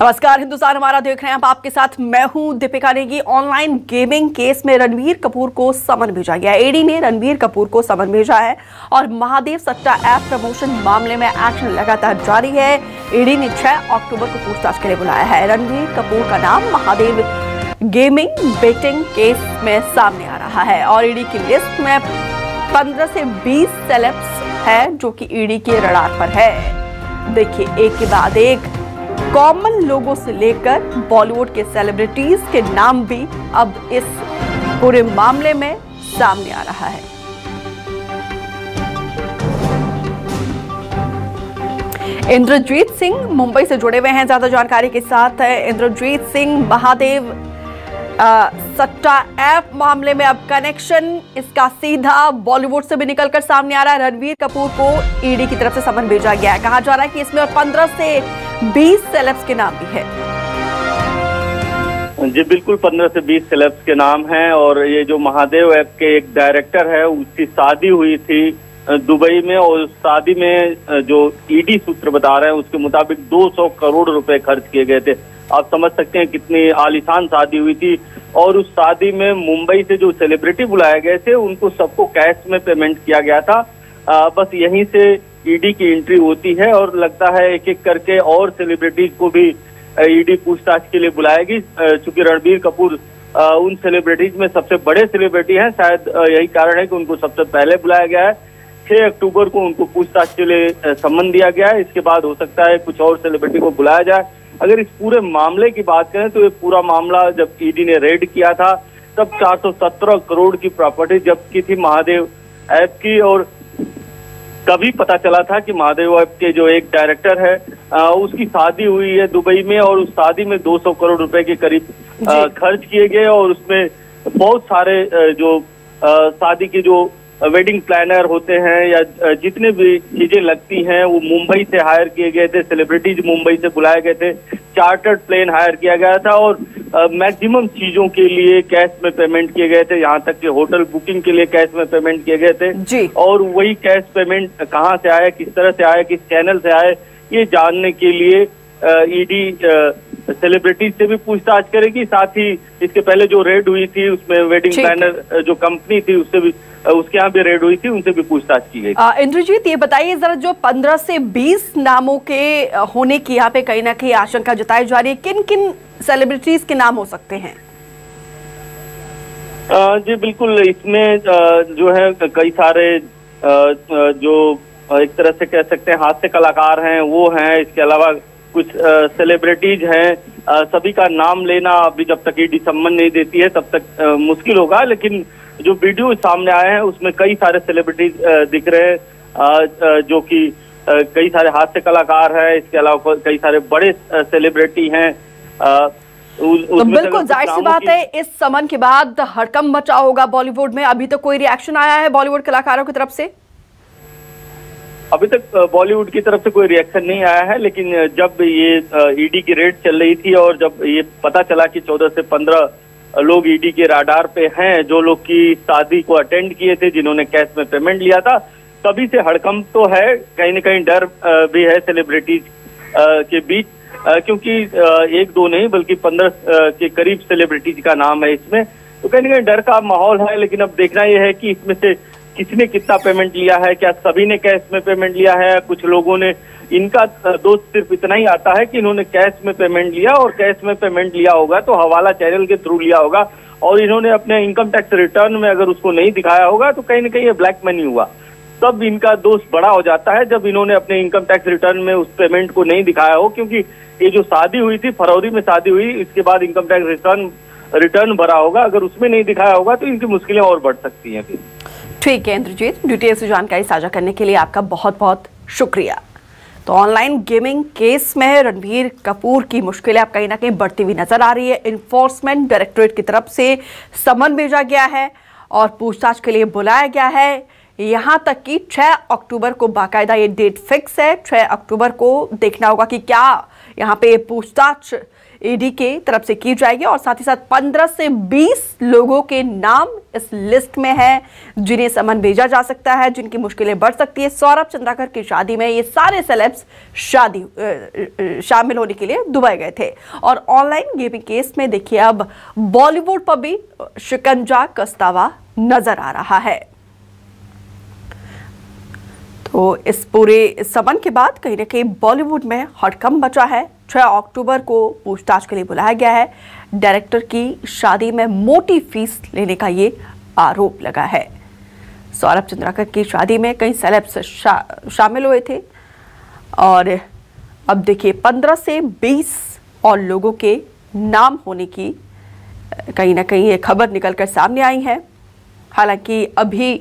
नमस्कार, हिंदुस्तान हमारा देख रहे हैं आप। आपके साथ मैं हूं Deepika Negi. Online gaming case में रणवीर कपूर को समन भेजा गया। ईडी ने रणवीर कपूर को समन भेजा है और महादेव सट्टा ऐप प्रमोशन मामले में एक्शन लगातार जारी है। ईडी ने 6 अक्टूबर को पूछताछ के लिए बुलाया है। रणवीर कपूर का नाम महादेव गेमिंग बेटिंग केस में सामने आ रहा है और ईडी की लिस्ट में 15 से 20 सेलेब्स है जो कि ईडी के रडार पर है। देखिए, एक के बाद एक कॉमन लोगों से लेकर बॉलीवुड के सेलिब्रिटीज के नाम भी अब इस पूरे मामले में सामने आ रहा है। इंद्रजीत सिंह मुंबई से जुड़े हुए हैं, ज्यादा जानकारी के साथ है इंद्रजीत सिंह। महादेव सट्टा ऐप मामले में अब कनेक्शन इसका सीधा बॉलीवुड से भी निकलकर सामने आ रहा है। रणवीर कपूर को ईडी की तरफ से समन भेजा गया है। कहा जा रहा है कि इसमें और 15 से 20 सेलेब्स के नाम भी है। जी बिल्कुल, 15 से 20 सेलेब्स के नाम हैं और ये जो महादेव ऐप के एक डायरेक्टर है उसकी शादी हुई थी दुबई में और उस शादी में जो ईडी सूत्र बता रहे हैं उसके मुताबिक 200 करोड़ रुपए खर्च किए गए थे। आप समझ सकते हैं कितनी आलीशान शादी हुई थी और उस शादी में मुंबई से जो सेलिब्रिटी बुलाए गए थे उनको सबको कैश में पेमेंट किया गया था। बस यहीं से ईडी की एंट्री होती है और लगता है एक एक करके और सेलिब्रिटीज को भी ईडी पूछताछ के लिए बुलाएगी। चूंकि रणबीर कपूर उन सेलिब्रिटीज में सबसे बड़े सेलिब्रिटी हैं, शायद यही कारण है कि उनको सबसे पहले बुलाया गया है। 6 अक्टूबर को उनको पूछताछ के लिए सम्मन दिया गया है। इसके बाद हो सकता है कुछ और सेलिब्रिटी को बुलाया जाए। अगर इस पूरे मामले की बात करें तो ये पूरा मामला जब ईडी ने रेड किया था तब 417 करोड़ की प्रॉपर्टी जब्त की थी महादेव ऐप की और तभी पता चला था कि महादेव ऐप के जो एक डायरेक्टर है उसकी शादी हुई है दुबई में और उस शादी में 200 करोड़ रुपए के करीब खर्च किए गए और उसमें बहुत सारे जो शादी की जो वेडिंग प्लानर होते हैं या जितने भी चीजें लगती हैं वो मुंबई से हायर किए गए थे। सेलिब्रिटीज मुंबई से बुलाए गए थे, चार्टर्ड प्लेन हायर किया गया था और मैक्सिमम चीजों के लिए कैश में पेमेंट किए गए थे। यहाँ तक कि होटल बुकिंग के लिए कैश में पेमेंट किए गए थे जी। और वही कैश पेमेंट कहाँ से आए, किस तरह से आए, किस चैनल से आए, ये जानने के लिए ईडी सेलिब्रिटीज से भी पूछताछ करेगी। साथ ही इसके पहले जो रेड हुई थी उसमें वेडिंग प्लानर जो कंपनी थी उससे भी उसके यहाँ भी रेड हुई थी, उनसे भी पूछताछ की गई। इंद्रजीत, ये बताइए जरा, जो 15 से 20 नामों के होने की यहाँ पे कहीं ना कहीं आशंका जताई जा रही है, किन किन सेलिब्रिटीज के नाम हो सकते हैं? जी बिल्कुल, इसमें जो है कई सारे जो एक तरह से कह सकते हैं हास्य कलाकार हैं वो हैं। इसके अलावा कुछ सेलिब्रिटीज हैं। सभी का नाम लेना अभी जब तक ईडी सम्मन नहीं देती है तब तक मुश्किल होगा, लेकिन जो वीडियो सामने आए हैं उसमें कई सारे सेलिब्रिटीज दिख रहे हैं जो कि कई सारे हास्य कलाकार हैं। इसके अलावा कई सारे बड़े सेलिब्रिटी हैं। तो बिल्कुल जाहिर सी बात है, इस समन के बाद हड़कंप मचा होगा बॉलीवुड में। अभी तक कोई रिएक्शन आया है बॉलीवुड कलाकारों की तरफ से? अभी तक बॉलीवुड की तरफ से कोई रिएक्शन नहीं आया है, लेकिन जब ये ईडी की रेड चल रही थी और जब ये पता चला कि 14 से 15 लोग ईडी के राडार पे हैं, जो लोग की शादी को अटेंड किए थे, जिन्होंने कैश में पेमेंट लिया था, तभी से हड़कंप तो है। कहीं न कहीं डर भी है सेलिब्रिटीज के बीच, क्योंकि 1-2 नहीं बल्कि 15 के करीब सेलिब्रिटीज का नाम है इसमें। तो कहीं न कहीं डर का माहौल है, लेकिन अब देखना यह है कि इसमें से किसने कितना पेमेंट लिया है। क्या सभी ने कैश में पेमेंट लिया है? कुछ लोगों ने, इनका दोष सिर्फ इतना ही आता है कि इन्होंने कैश में पेमेंट लिया और कैश में पेमेंट लिया होगा तो हवाला चैनल के थ्रू लिया होगा और इन्होंने अपने इनकम टैक्स रिटर्न में अगर उसको नहीं दिखाया होगा तो कहीं ना कहीं ये ब्लैक मनी हुआ। तब इनका दोष बड़ा हो जाता है जब इन्होंने अपने इनकम टैक्स रिटर्न में उस पेमेंट को नहीं दिखाया हो, क्योंकि ये जो शादी हुई थी फरवरी में शादी हुई, इसके बाद इनकम टैक्स रिटर्न भरा होगा, अगर उसमें नहीं दिखाया होगा तो इनकी मुश्किलें और बढ़ सकती हैं। फिर ठीक है इंद्रजीत, डिटेल से जानकारी साझा करने के लिए आपका बहुत बहुत शुक्रिया। तो ऑनलाइन गेमिंग केस में रणबीर कपूर की मुश्किलें अब कहीं ना कहीं बढ़ती हुई नजर आ रही है। इन्फोर्समेंट डायरेक्टोरेट की तरफ से समन भेजा गया है और पूछताछ के लिए बुलाया गया है। यहां तक कि 6 अक्टूबर को बाकायदा ये डेट फिक्स है। 6 अक्टूबर को देखना होगा कि क्या यहां पे पूछताछ ईडी के तरफ से की जाएगी और साथ ही साथ 15 से 20 लोगों के नाम इस लिस्ट में है जिन्हें समन भेजा जा सकता है, जिनकी मुश्किलें बढ़ सकती है। सौरभ चंद्राकर की शादी में ये सारे सेलेब्स शामिल होने के लिए दुबई गए थे। और ऑनलाइन गेमिंग केस में देखिए अब बॉलीवुड पर भी शिकंजा कसता हुआ नजर आ रहा है। तो इस पूरे समन के बाद कहीं ना कहीं बॉलीवुड में हड़कंप मचा है। 6 अक्टूबर को पूछताछ के लिए बुलाया गया है। डायरेक्टर की शादी में मोटी फीस लेने का ये आरोप लगा है। सौरभ चंद्राकर की शादी में कई सेलेब्स शामिल हुए थे और अब देखिए 15 से 20 और लोगों के नाम होने की कहीं ना कहीं ये खबर निकलकर सामने आई है। हालांकि अभी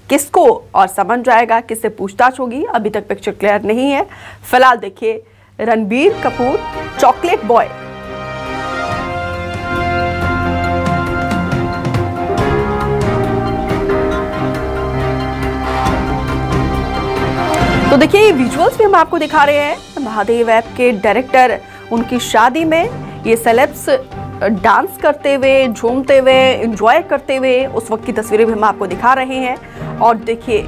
किसको और समन जाएगा, किससे पूछताछ होगी, अभी तक पिक्चर क्लियर नहीं है। फिलहाल देखिए रणबीर कपूर चॉकलेट बॉय तो देखिए ये विजुअल्स भी हम आपको दिखा रहे हैं। महादेव ऐप के डायरेक्टर उनकी शादी में ये सेलेब्स डांस करते हुए, झूमते हुए, एंजॉय करते हुए उस वक्त की तस्वीरें भी हम आपको दिखा रहे हैं। और देखिए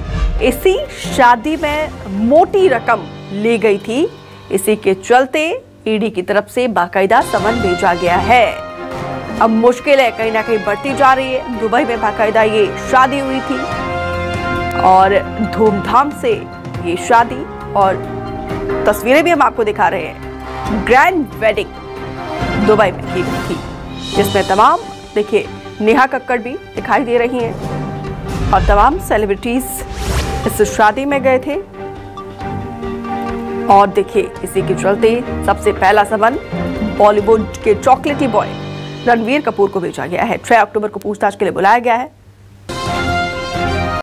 इसी शादी में मोटी रकम ली गई थी, इसी के चलते ईडी की तरफ से बाकायदा समन भेजा गया है। अब मुश्किलें कहीं ना कहीं बढ़ती जा रही है। दुबई में बाकायदा ये शादी हुई थी और धूमधाम से ये शादी और तस्वीरें भी हम आपको दिखा रहे हैं। ग्रैंड वेडिंग दुबई में की गई थी जिसमें तमाम देखिए नेहा कक्कड़ भी दिखाई दे रही हैं और तमाम सेलिब्रिटीज इस शादी में गए थे। और देखिए इसी के चलते सबसे पहला समन बॉलीवुड के चॉकलेटी बॉय रणबीर कपूर को भेजा गया है। 6 अक्टूबर को पूछताछ के लिए बुलाया गया है।